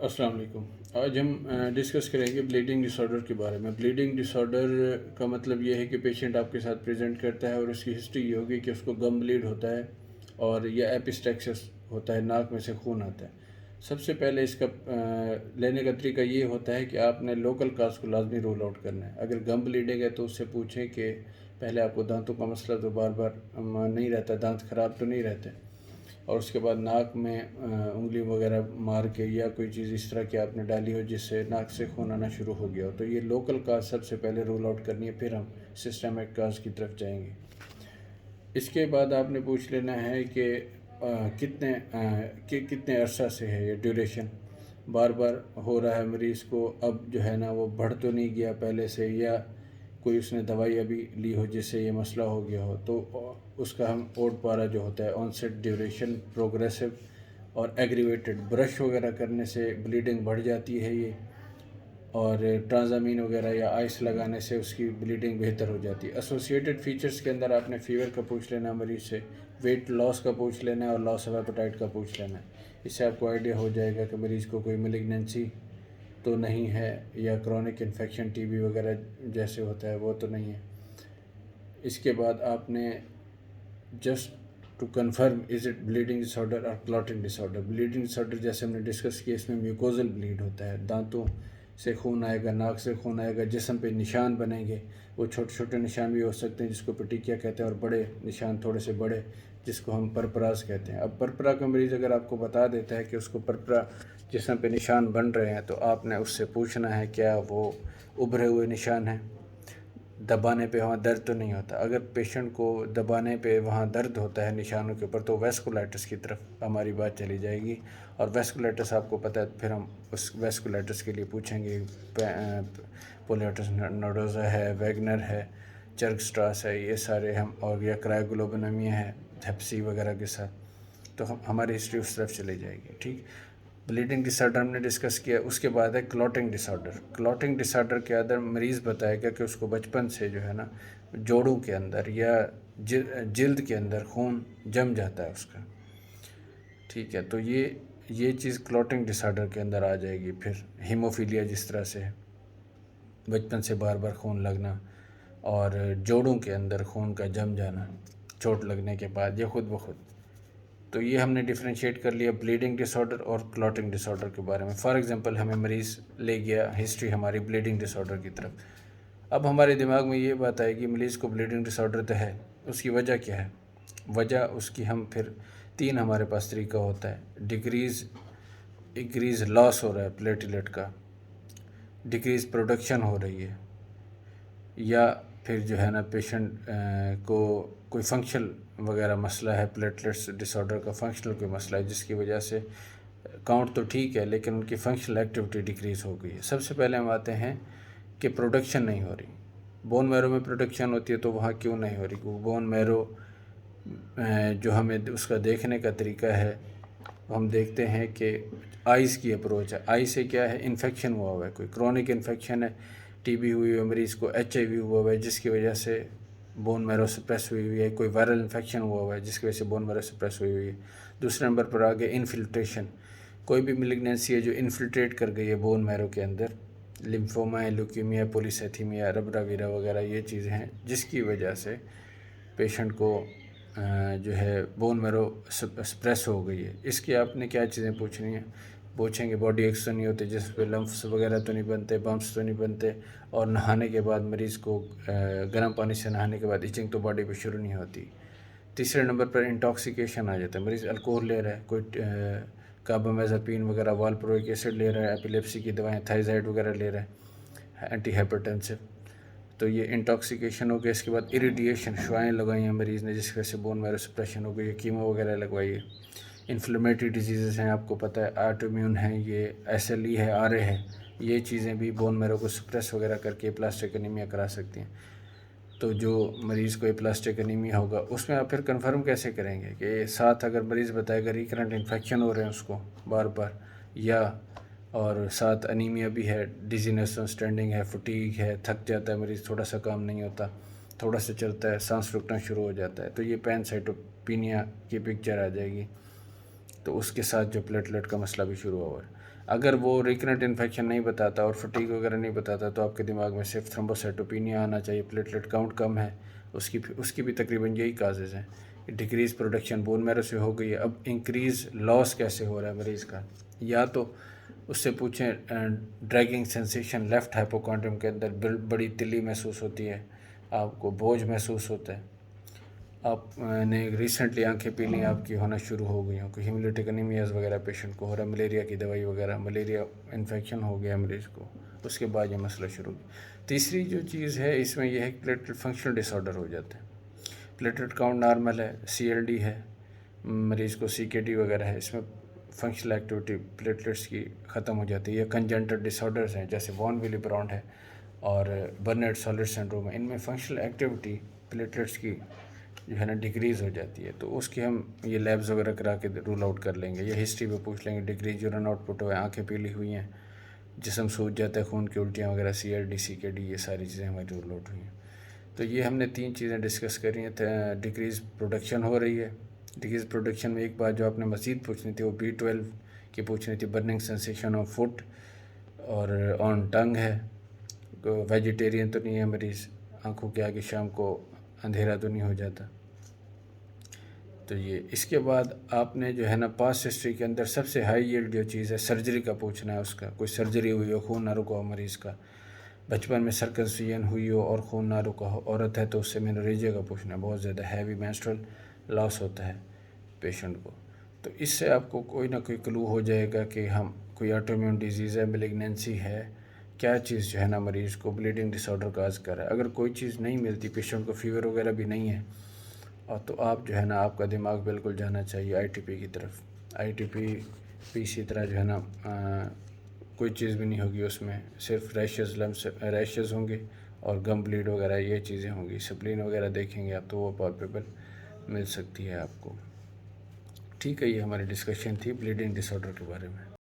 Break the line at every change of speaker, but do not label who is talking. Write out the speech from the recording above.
السلام علیکم۔ آج ہم ڈسکس کریں گے بلیڈنگ ڈس آرڈر کے بارے میں۔ بلیڈنگ ڈس آرڈر کا مطلب یہ ہے کہ پیشنٹ آپ کے ساتھ پریزنٹ کرتا ہے اور اس کی ہسٹری یہ ہوگی کہ اس کو گم بلیڈ ہوتا ہے اور یا ایپسٹیکسس ہوتا ہے، ناک میں سے خون آتا ہے۔ سب سے پہلے اس کا لینے کا طریقہ یہ ہوتا ہے کہ آپ نے لوکل کاز کو لازمی رول آؤٹ کرنا ہے۔ اگر گم بلیڈنگ ہے تو اس سے پوچھیں کہ پہلے آپ کو دانتوں کا مسئلہ تو بار بار نہیں رہتا، دانت خراب تو نہیں رہتے، اور اس کے بعد ناک میں انگلی وغیرہ مار کے یا کوئی چیز اس طرح کی آپ نے ڈالی ہو جس سے ناک سے خون آنا شروع ہو گیا ہو، تو یہ لوکل کاز سب سے پہلے رول آؤٹ کرنی ہے، پھر ہم سسٹمک کاز کی طرف جائیں گے۔ اس کے بعد آپ نے پوچھ لینا ہے کہ کتنے عرصہ سے ہے یہ ڈیوریشن، بار بار ہو رہا ہے مریض کو، اب جو ہے نا وہ بڑھ تو نہیں گیا پہلے سے، یا کوئی اس نے دوائی ابھی لی ہو جس سے یہ مسئلہ ہو گیا ہو، تو اس کا ہم اوڈ پارا جو ہوتا ہے آن سیٹ ڈیوریشن، پروگریسو اور ایگریویٹڈ، برش وغیرہ کرنے سے بلیڈنگ بڑھ جاتی ہے یہ، اور ٹرانزامین وغیرہ یا آئس لگانے سے اس کی بلیڈنگ بہتر ہو جاتی ہے۔ ایسوسیٹڈ فیچرز کے اندر آپ نے فیور کا پوچھ لینا ہے مریض سے، ویٹ لاس کا پوچھ لینا ہے اور لاس آف ایپیٹائٹ کا پوچھ لینا ہے۔ اس سے آپ کو آئیڈیا ہو جائے گا کہ مریض کو کوئی ملیگننسی تو نہیں ہے یا کرونک انفیکشن ٹی بی وغیرہ جیسے ہوتا ہے وہ تو نہیں ہے۔ اس کے بعد آپ نے just to confirm is it bleeding disorder اور clotting disorder. Bleeding disorder جیسے ہم نے ڈسکس کیا، اس میں میوکوزل بلیڈ ہوتا ہے، دانتوں سے خون آئے گا، ناک سے خون آئے گا، جسم پہ نشان بنیں گے، وہ چھوٹے چھوٹے نشان بھی ہو سکتے ہیں جس کو پٹیکیا کہتے ہیں، اور بڑے نشان تھوڑے سے بڑے جس کو ہم پرپراز کہتے ہیں۔ اب پرپرا کا مریض اگر آپ کو بتا دیتا ہے کہ اس کو پرپرا جسم پہ نشان بن رہے ہیں، تو آپ نے اس سے پوچھنا ہے کیا وہ ابھرے ہوئے نشان ہیں، دبانے پہ وہاں درد تو نہیں ہوتا۔ اگر پیشنٹ کو دبانے پہ وہاں درد ہوتا ہے نشانوں کے اوپر، تو ویسکولائٹس کی طرف ہماری بات چلی جائے گی، اور ویسکولائٹس آپ کو پتہ ہے، پھر ہم اس ویسکولائٹس کے لیے پوچھیں گے، پولیٹس نوڈوزا ہے، ویگنر ہے، چرک سٹراس ہے، یہ سارے ہم، اور یا کرائگلوبنمیا ہے ہیپ سی وغیرہ کے ساتھ، تو ہماری ہسٹری اس طرف چلی جائے گی۔ ٹھیک، بلیڈنگ ڈس آرڈر ہم نے ڈسکس کیا۔ اس کے بعد ہے کلاٹنگ ڈس آرڈر۔ کلاٹنگ ڈس آرڈر کے اندر مریض بتائے گا کہ اس کو بچپن سے جو ہے نا جوڑوں کے اندر یا جلد کے اندر خون جم جاتا ہے اس کا، ٹھیک ہے، تو یہ چیز کلاٹنگ ڈس آرڈر کے اندر آ جائے گی۔ پھر ہیموفیلیا جس طرح سے ہے، بچپن سے بار بار خون لگنا اور جوڑوں کے اندر خون کا جم جانا چوٹ لگنے کے بعد یا خود بخود، تو یہ ہم نے ڈیفرینشیٹ کر لیا بلیڈنگ ڈس آرڈر اور کلاٹنگ ڈس آرڈر کے بارے میں۔ فار ایگزامپل ہمیں مریض لے گیا ہسٹری ہماری بلیڈنگ ڈس آرڈر کی طرف، اب ہمارے دماغ میں یہ بات آئے گی مریض کو بلیڈنگ ڈس آرڈر تو ہے، اس کی وجہ کیا ہے؟ وجہ اس کی ہم پھر تین ہمارے پاس طریقہ ہوتا ہے، ڈگریز لاس ہو رہا ہے پلیٹلیٹ کا، ڈگریز پروڈکشن ہو رہی ہے، یا پھر جو ہے نا پیشنٹ کو کوئی فنکشنل وغیرہ مسئلہ ہے، پلیٹلیٹس ڈس آرڈر کا فنکشنل کوئی مسئلہ ہے جس کی وجہ سے کاؤنٹ تو ٹھیک ہے لیکن ان کی فنکشنل ایکٹیویٹی ڈیکریز ہو گئی ہے۔ سب سے پہلے ہم آتے ہیں کہ پروڈکشن نہیں ہو رہی، بون میرو میں پروڈکشن ہوتی ہے تو وہاں کیوں نہیں ہو رہی؟ کیونکہ بون میرو جو ہمیں اس کا دیکھنے کا طریقہ ہے، ہم دیکھتے ہیں کہ آئز کی اپروچ ہے، آئی سے کیا ہے، انفیکشن ہوا ہے، کوئی کرونک انفیکشن ہے، ٹی بی ہوئی ہے مریض کو، ایچ آئی وی ہوا ہے جس کی وجہ سے بون میرو سپریس ہوئی ہے، کوئی وائرل انفیکشن ہوا ہے جس کی وجہ سے بون میرو سپریس ہوئی ہے۔ دوسرے نمبر پر آگے انفلٹریشن، کوئی بھی ملیگنینسی ہے جو انفلٹریٹ کر گئی ہے بون میرو کے اندر، لمفوما ہے، لیوکیمیا، پولیسیتھیمیا، ربرا ویرا وغیرہ، یہ چیزیں ہیں جس کی وجہ سے پیشنٹ کو جو ہے بون میرو سپریس ہو گئی ہے۔ اس کی آپ نے کیا چیزیں پوچھنی ہیں؟ پوچھیں گے باڈی ایکس تو نہیں ہوتے جس پہ لمفس وغیرہ تو نہیں بنتے، بمپس تو نہیں بنتے، اور نہانے کے بعد مریض کو گرم پانی سے نہانے کے بعد ایچنگ تو باڈی پہ شروع نہیں ہوتی۔ تیسرے نمبر پر انٹاکسیکیشن آ جاتا ہے، مریض الکوہل لے رہا ہے، کوئی کاربامازپین وغیرہ، والپروئک ایسڈ لے رہا ہے، ایپیلیپسی کی دوائیں، تھائزائڈ وغیرہ لے رہا ہے، اینٹی ہائپرٹینسو، تو یہ انٹاکسیکیشن ہو گیا۔ اس کے بعد اریڈیشن، شعائیں لگائی ہیں مریض نے جس کی وجہ سے بون میرو سپریشن ہو گئی، کیمو وغیرہ لگوائی ہے۔ انفلیمیٹری ڈیزیزز ہیں، آپ کو پتہ ہے آٹو امیون ہیں، یہ ایس ایل ای ہے، آر اے ہے، یہ چیزیں بھی بون میرو کو سپریس وغیرہ کر کے پلاسٹک انیمیا کرا سکتی ہیں۔ تو جو مریض کو پلاسٹک انیمیا ہوگا اس میں آپ پھر کنفرم کیسے کریں گے کہ ساتھ اگر مریض بتائے گا ریکرنٹ انفیکشن ہو رہے ہیں اس کو بار بار، یا اور ساتھ انیمیا بھی ہے، ڈیزینس، اسٹینڈنگ ہے، فٹیگ ہے، تھک جاتا ہے مریض، تھوڑا سا کام نہیں ہوتا، تھوڑا سا چلتا ہے سانس رکنا شروع ہو جاتا ہے، تو یہ پینسائٹوپینیا کی پکچر آ جائے گی، تو اس کے ساتھ جو پلیٹلیٹ کا مسئلہ بھی شروع ہوا ہے۔ اگر وہ ریکنٹ انفیکشن نہیں بتاتا اور فٹیگ وغیرہ نہیں بتاتا تو آپ کے دماغ میں صرف تھرومبوسائٹوپینیا آنا چاہیے، پلیٹلیٹ کاؤنٹ کم ہے، اس کی بھی تقریباً یہی کازز ہیں. ڈیکریز پروڈکشن بون میرو سے ہو گئی ہے. اب انکریز لاس کیسے ہو رہا ہے مریض کا؟ یا تو اس سے پوچھیں ڈریگنگ سینسیشن لیفٹ ہائپوکانڈریم کے اندر بڑی تلی محسوس ہوتی ہے، آپ کو بوجھ محسوس ہوتا ہے، آپ نے ریسنٹلی آنکھیں پیلی آپ کی ہونا شروع ہو گئی ہوں، کوئی ہیمولیٹک انیمیاز وغیرہ پیشنٹ کو ہو رہا ہے، ملیریا کی دوائی وغیرہ، ملیریا انفیکشن ہو گیا مریض کو، اس کے بعد یہ مسئلہ شروع ہو. تیسری جو چیز ہے اس میں یہ ہے کہ پلیٹلیٹ فنکشنل ڈس آرڈر ہو جاتا ہے. پلیٹلیٹ کاؤنٹ نارمل ہے، سی ایل ڈی ہے مریض کو، سی کے ڈی وغیرہ ہے، اس میں فنکشنل ایکٹیویٹی پلیٹلیٹس کی ختم ہو جاتی ہے. یا کنجنٹل ڈس آرڈرز ہیں جیسے وان ویلی براؤن ہے اور برنٹ سالڈ سنڈروم ہے، ان میں فنکشنل ایکٹیویٹی پلیٹلیٹس کی جو ہے نا ڈیکریز ہو جاتی ہے. تو اس کی ہم یہ لیبز وغیرہ کرا کے رول آؤٹ کر لیں گے، یا ہسٹری پہ پوچھ لیں گے ڈیکریز یورین آؤٹ پٹ ہوا ہے، آنکھیں پیلی ہوئی ہیں، جسم سوج جاتا ہے، خون کی الٹیاں وغیرہ، سی ایل ڈی، سی کے ڈی، یہ ساری چیزیں ہماری رول آؤٹ ہوئی ہیں. تو یہ ہم نے 3 چیزیں ڈسکس کری ہیں. ڈیکریز پروڈکشن ہو رہی ہے، ڈیکریز پروڈکشن میں ایک بات جو آپ نے مزید پوچھنی تھی وہ B12 کی پوچھنی تھی، برننگ سینسیشن آف فٹ اور آن ٹنگ ہے، ویجیٹیرین تو نہیں ہے مریض، آنکھوں کے آگے شام کو اندھیرا تو نہیں ہو جاتا. تو یہ اس کے بعد آپ نے جو ہے نا پاسٹ ہسٹری کے اندر سب سے ہائی ییلڈ جو چیز ہے سرجری کا پوچھنا ہے، اس کا کوئی سرجری ہوئی ہو، خون نہ رکا ہو مریض کا، بچپن میں سرکمسیژن ہوئی ہو اور خون نہ رکا ہو، عورت ہے تو اس سے مینوریجیا کا پوچھنا ہے، بہت زیادہ ہیوی مینسٹرل لاس ہوتا ہے پیشنٹ کو. تو اس سے آپ کو کوئی نہ کوئی کلو ہو جائے گا کہ ہم کوئی آٹو امیون ڈیزیز ہے، ملیگنینسی ہے، کیا چیز جو ہے نا مریض کو بلیڈنگ ڈس آرڈر کاز کر رہا ہے. اگر کوئی چیز نہیں ملتی، پیشنٹ کو فیور وغیرہ بھی نہیں ہے، اور تو آپ جو ہے نا آپ کا دماغ بالکل جانا چاہیے آئی ٹی پی کی طرف. آئی ٹی پی بھی اسی طرح جو ہے نا کوئی چیز بھی نہیں ہوگی اس میں، صرف ریشز ہوں گے اور گم بلیڈ وغیرہ یہ چیزیں ہوں گی. سپلین وغیرہ دیکھیں گے آپ تو وہ پالپیبل مل سکتی ہے آپ کو. ٹھیک ہے، یہ ہماری ڈسکشن تھی بلیڈنگ ڈس آرڈر کے بارے میں.